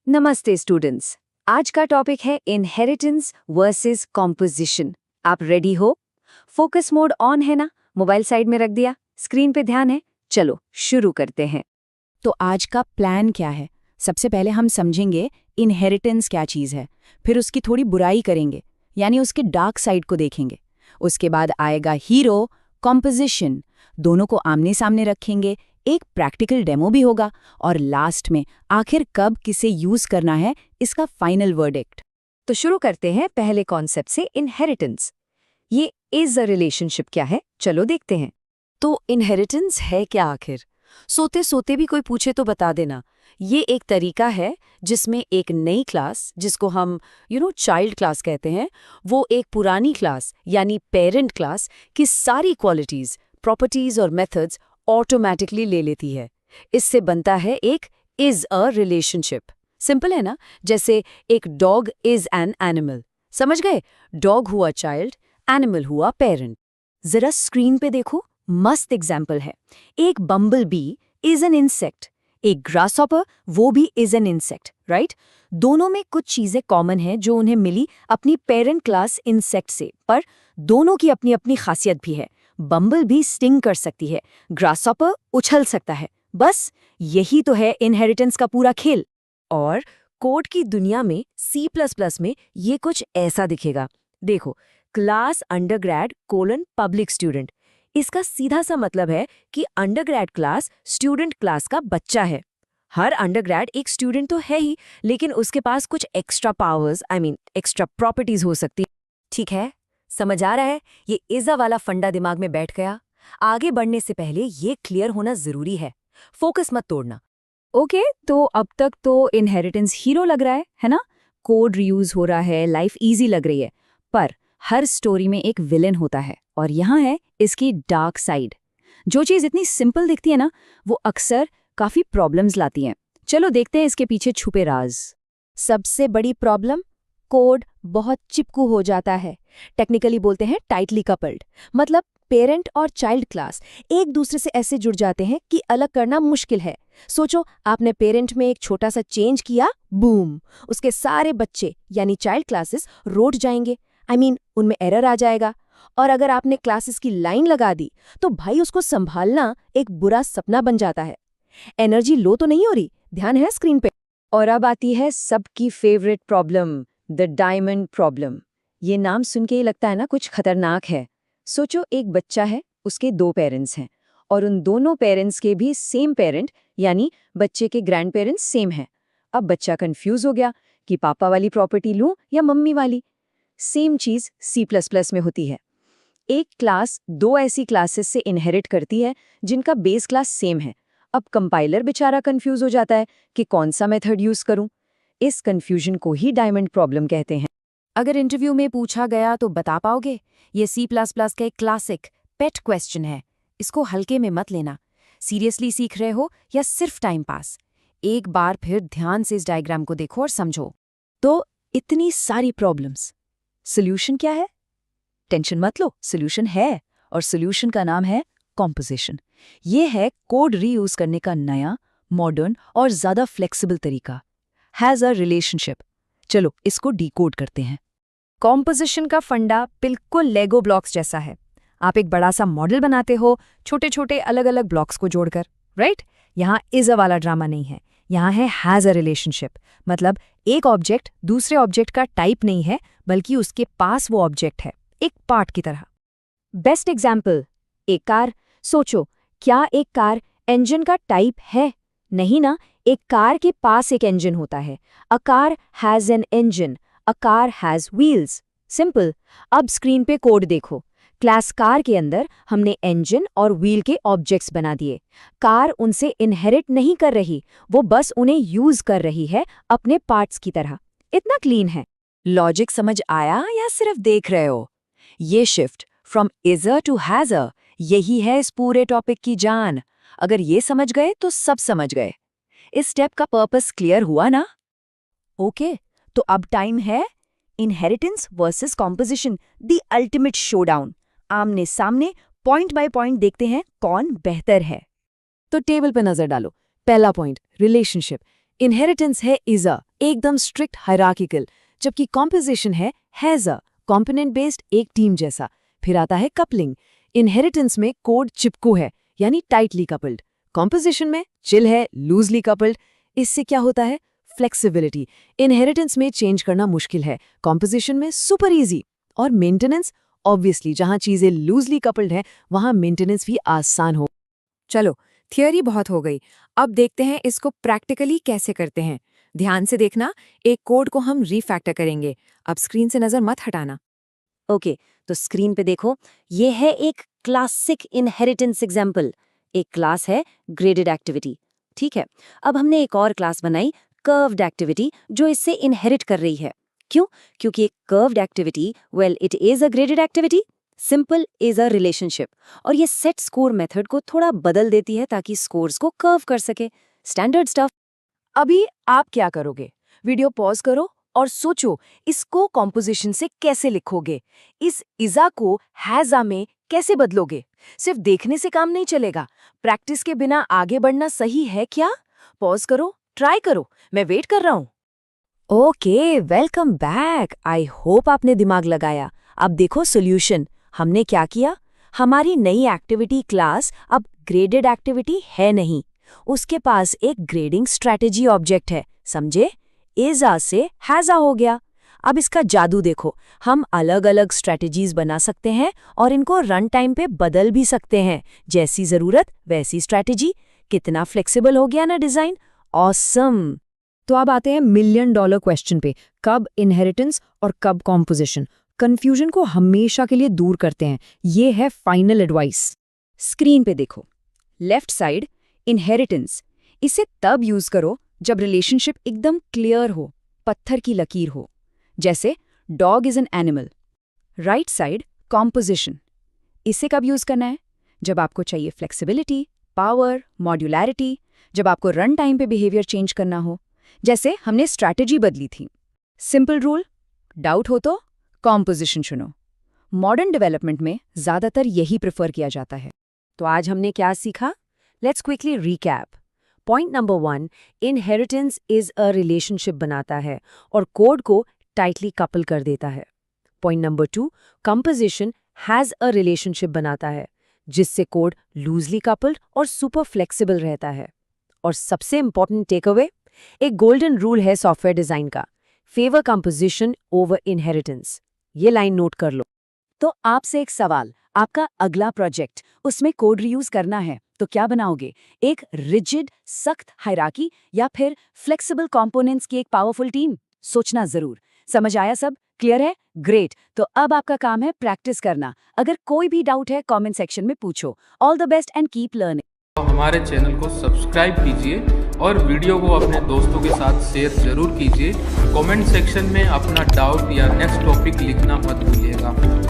नमस्ते स्टूडेंट्स। आज का टॉपिक है इनहेरिटेंस वर्सेस कॉम्पोजिशन। आप रेडी हो? फोकस मोड ऑन है ना? मोबाइल साइड में रख दिया, स्क्रीन पे ध्यान है। चलो शुरू करते हैं। तो आज का प्लान क्या है? सबसे पहले हम समझेंगे इनहेरिटेंस क्या चीज़ है, फिर उसकी थोड़ी बुराई करेंगे, यानी उसके डार्क साइड को देखेंगे। उसके बाद आएगा हीरो, कॉम्पोजिशन, दोनों को आमने सामने रखेंगे, एक प्रैक्टिकल डेमो भी होगा, और लास्ट में आखिर कब किसे यूज़ करना है इसका फाइनल वर्डिक्ट। तो शुरू करते हैं पहले कॉन्सेप्ट से, इनहेरिटेंस। ये इज अ रिलेशनशिप क्या है, चलो देखते हैं। तो इनहेरिटेंस है क्या आखिर? सोते सोते भी कोई पूछे तो बता देना। ये एक तरीका है जिसमें एक नई क्लास, जिसको हम चाइल्ड क्लास कहते हैं, वो एक पुरानी क्लास यानी पेरेंट क्लास की सारी क्वालिटीज, प्रॉपर्टीज और मेथड्स ऑटोमेटिकली ले लेती है। इससे बनता है एक इज अ रिलेशनशिप। सिंपल है ना? जैसे एक डॉग इज एन एनिमल। समझ गए? डॉग हुआ चाइल्ड, एनिमल हुआ पेरेंट। जरा स्क्रीन पे देखो, मस्त एग्जाम्पल है। एक बम्बल बी इज एन इंसेक्ट, एक ग्रासहॉपर वो भी इज एन इंसेक्ट, राइट? दोनों में कुछ चीजें कॉमन हैं जो उन्हें मिली अपनी पेरेंट क्लास इंसेक्ट से, पर दोनों की अपनी अपनी खासियत भी है। बम्बल भी स्टिंग कर सकती है, ग्रासहॉपर उछल सकता है। बस यही तो है इनहेरिटेंस का पूरा खेल। और कोड की दुनिया में C++ में ये कुछ ऐसा दिखेगा। देखो, class undergrad colon public student. इसका सीधा सा मतलब है कि अंडरग्रेड क्लास स्टूडेंट क्लास का बच्चा है। हर अंडरग्रेड एक स्टूडेंट तो है ही, लेकिन उसके पास कुछ एक्स्ट्रा पावर्स, एक्स्ट्रा प्रॉपर्टीज हो सकती है। ठीक है, समझ आ रहा है? ये इज़ा वाला फंडा दिमाग में बैठ गया। आगे बढ़ने से पहले ये क्लियर होना जरूरी है, फोकस मत तोड़ना। ओके, तो अब तक तो इनहेरिटेंस हीरो लग रहा है ना? कोड रीयूज हो रहा है, लाइफ इजी लग रही है। पर हर स्टोरी में एक विलेन होता है, और यहाँ है इसकी डार्क साइड। जो चीज़ इतनी सिंपल दिखती है ना, वो अक्सर काफ़ी प्रॉब्लम्स लाती हैं। चलो देखते हैं इसके पीछे छुपे राज। सबसे बड़ी प्रॉब्लम, कोड बहुत चिपकू हो जाता है। टेक्निकली बोलते हैं टाइटली कपल्ड। मतलब पेरेंट और चाइल्ड क्लास एक दूसरे से ऐसे जुड़ जाते हैं कि अलग करना मुश्किल है। सोचो, आपने पेरेंट में एक छोटा सा चेंज किया, बूम, उसके सारे बच्चे यानी चाइल्ड क्लासेस रोट जाएंगे। उनमें एरर आ जाएगा। और अगर आपने क्लासेस की लाइन लगा दी तो भाई उसको संभालना एक बुरा सपना बन जाता है। एनर्जी लो तो नहीं हो रही? ध्यान है स्क्रीन पे? और अब आती है सबकी favourite problem, the diamond problem. ये नाम सुन के ही लगता है ना कुछ खतरनाक है। सोचो, एक बच्चा है, उसके 2 पेरेंट्स हैं, और उन दोनों पेरेंट्स के भी सेम पेरेंट यानी बच्चे के ग्रैंड पेरेंट्स सेम हैं। अब बच्चा कंफ्यूज हो गया कि पापा वाली प्रॉपर्टी लूं या मम्मी वाली। सेम चीज C++ में होती है। एक क्लास 2 ऐसी क्लासेस से इनहेरिट करती है जिनका बेस क्लास सेम है। अब कंपाइलर बेचारा कंफ्यूज हो जाता है कि कौन सा मेथड यूज करूं। इस कंफ्यूजन को ही डायमंड प्रॉब्लम कहते हैं। अगर इंटरव्यू में पूछा गया तो बता पाओगे? ये C++ का एक क्लासिक पेट क्वेश्चन है। इसको हल्के में मत लेना। सीरियसली सीख रहे हो या सिर्फ टाइम पास? एक बार फिर ध्यान से इस डायग्राम को देखो और समझो। तो इतनी सारी प्रॉब्लम्स, सोल्यूशन क्या है? टेंशन मत लो, सोल्यूशन है, और सोल्यूशन का नाम है कॉम्पोजिशन। ये है कोड रीयूज करने का नया, मॉडर्न और ज्यादा फ्लेक्सिबल तरीका। Has a relationship. चलो इसको डीकोड करते हैं। कॉम्पोजिशन का फंडा बिल्कुल लेगो ब्लॉक्स जैसा है। आप एक बड़ा सा मॉडल बनाते हो छोटे छोटे अलग अलग ब्लॉक्स को जोड़कर, राइट? यहाँ इज अ वाला ड्रामा नहीं है, यहाँ है हैज अ रिलेशनशिप। मतलब एक ऑब्जेक्ट दूसरे ऑब्जेक्ट का टाइप नहीं है, बल्कि उसके पास वो ऑब्जेक्ट है, एक पार्ट की तरह। बेस्ट एग्जाम्पल, एक कार। सोचो, क्या एक कार इंजन का टाइप है? नहीं ना। एक कार के पास एक इंजन होता है। A car has an engine, a car has wheels. Simple. अब स्क्रीन पे कोड देखो। क्लास कार के अंदर हमने इंजन और व्हील के ऑब्जेक्ट्स बना दिए। कार उनसे इनहेरिट नहीं कर रही, वो बस उन्हें यूज कर रही है अपने पार्ट्स की तरह। इतना क्लीन है। लॉजिक समझ आया या सिर्फ देख रहे हो? ये shift from is to has a, यही है इस पूरे टॉपिक की जान। अगर ये समझ गए तो सब समझ गए। इस स्टेप का पर्पस क्लियर हुआ ना? ओके, तो अब टाइम है inheritance versus composition, the ultimate showdown. आमने सामने पॉइंट बाय पॉइंट देखते हैं कौन बेहतर है। तो टेबल पे नजर डालो। पहला पॉइंट, रिलेशनशिप। इनहेरिटेंस है इज़ अ, एकदम स्ट्रिक्ट हायरार्किकल, जबकि कॉम्पोजिशन है हैज़ अ कॉम्पोनेंट बेस्ड, एक टीम जैसा। फिर आता है कपलिंग। इनहेरिटेंस में कोड चिपकू है, यानी टाइटली कपल्ड। कॉम्पोजिशन में चिल है, लूजली कपल्ड। इससे क्या होता है? फ्लेक्सिबिलिटी। इनहेरिटेंस में चेंज करना मुश्किल है, कॉम्पोजिशन में सुपर इजी। और मेंटेनेंस, ऑब्वियसली जहां चीजें लूजली कपल्ड हैं वहां मेंटेनेंस भी आसान हो। चलो, थियोरी बहुत हो गई, अब देखते हैं इसको प्रैक्टिकली कैसे करते हैं। ध्यान से देखना, एक कोड को हम रीफैक्टर करेंगे। अब स्क्रीन से नजर मत हटाना। ओके, तो स्क्रीन पे देखो, ये है एक क्लासिक इनहेरिटेंस एग्जाम्पल। एक क्लास है ग्रेडेड एक्टिविटी, ठीक है। अब हमने एक और क्लास बनाई कर्व्ड एक्टिविटी, जो इससे इनहेरिट कर रही है। क्यों? क्योंकि एक curved activity, well it is a graded activity, simple is a relationship, और ये सेट स्कोर मेथड को थोड़ा बदल देती है ताकि स्कोर्स को कर्व कर सके। Standard stuff. अभी आप क्या करोगे? वीडियो पॉज करो और सोचो इसको कॉम्पोजिशन से कैसे लिखोगे, इस इज़ा को हैज़ा में कैसे बदलोगे। सिर्फ देखने से काम नहीं चलेगा, प्रैक्टिस के बिना आगे बढ़ना सही है क्या? पॉज करो, ट्राई करो, मैं वेट कर रहा हूँ। Okay, welcome back. I hope आपने दिमाग लगाया। अब देखो सोल्यूशन। हमने क्या किया? हमारी नई एक्टिविटी क्लास अब ग्रेडेड एक्टिविटी है नहीं, उसके पास एक ग्रेडिंग स्ट्रैटेजी ऑब्जेक्ट है, समझे? इज़ा से हैज़ा हो गया। अब इसका जादू देखो, हम अलग अलग स्ट्रैटेजीज बना सकते हैं और इनको रन टाइम पे बदल भी सकते हैं, जैसी जरूरत वैसी स्ट्रैटेजी। कितना फ्लेक्सिबल हो गया ना डिजाइन। ऑसम। तो अब आते हैं $1 मिलियन क्वेश्चन पे, कब इनहेरिटेंस और कब कॉम्पोजिशन। कंफ्यूजन को हमेशा के लिए दूर करते हैं, ये है फाइनल एडवाइस। स्क्रीन पे देखो, लेफ्ट साइड इनहेरिटेंस, इसे तब यूज करो जब रिलेशनशिप एकदम क्लियर हो, पत्थर की लकीर हो, जैसे dog is an animal. Right side composition, इसे कब यूज करना है? जब आपको चाहिए फ्लेक्सिबिलिटी, पावर, मॉड्यूलैरिटी, जब आपको रन टाइम पे बिहेवियर चेंज करना हो, जैसे हमने स्ट्रैटेजी बदली थी। सिंपल रूल, डाउट हो तो कॉम्पोजिशन चुनो। मॉडर्न डेवलपमेंट में ज्यादातर यही प्रेफर किया जाता है। तो आज हमने क्या सीखा? Let's quickly recap. Point number 1, inheritance is a relationship बनाता है और कोड को टाइटली कपल कर देता है। Point number 2, composition has a relationship बनाता है, जिससे कोड लूजली कपल्ड और सुपर फ्लेक्सिबल रहता है। और सबसे इंपॉर्टेंट टेकअवे, एक गोल्डन रूल है सॉफ्टवेयर डिजाइन का, फेवर कंपोजिशन ओवर इनहेरिटेंस। ये लाइन नोट कर लो। तो आपसे एक सवाल, आपका अगला प्रोजेक्ट, उसमें कोड रीयूज करना है तो क्या बनाओगे? एक रिजिड सख्त हायरार्की या फिर फ्लेक्सिबल कंपोनेंट्स की एक पावरफुल टीम? सोचना जरूर। समझ आया सब? क्लियर है? ग्रेट। तो अब आपका काम है प्रैक्टिस करना। अगर कोई भी डाउट है कमेंट सेक्शन में पूछो। All the best and keep learning. हमारे चैनल को सब्सक्राइब कीजिए और वीडियो को अपने दोस्तों के साथ शेयर जरूर कीजिए। कमेंट सेक्शन में अपना डाउट या नेक्स्ट टॉपिक लिखना मत भूलिएगा।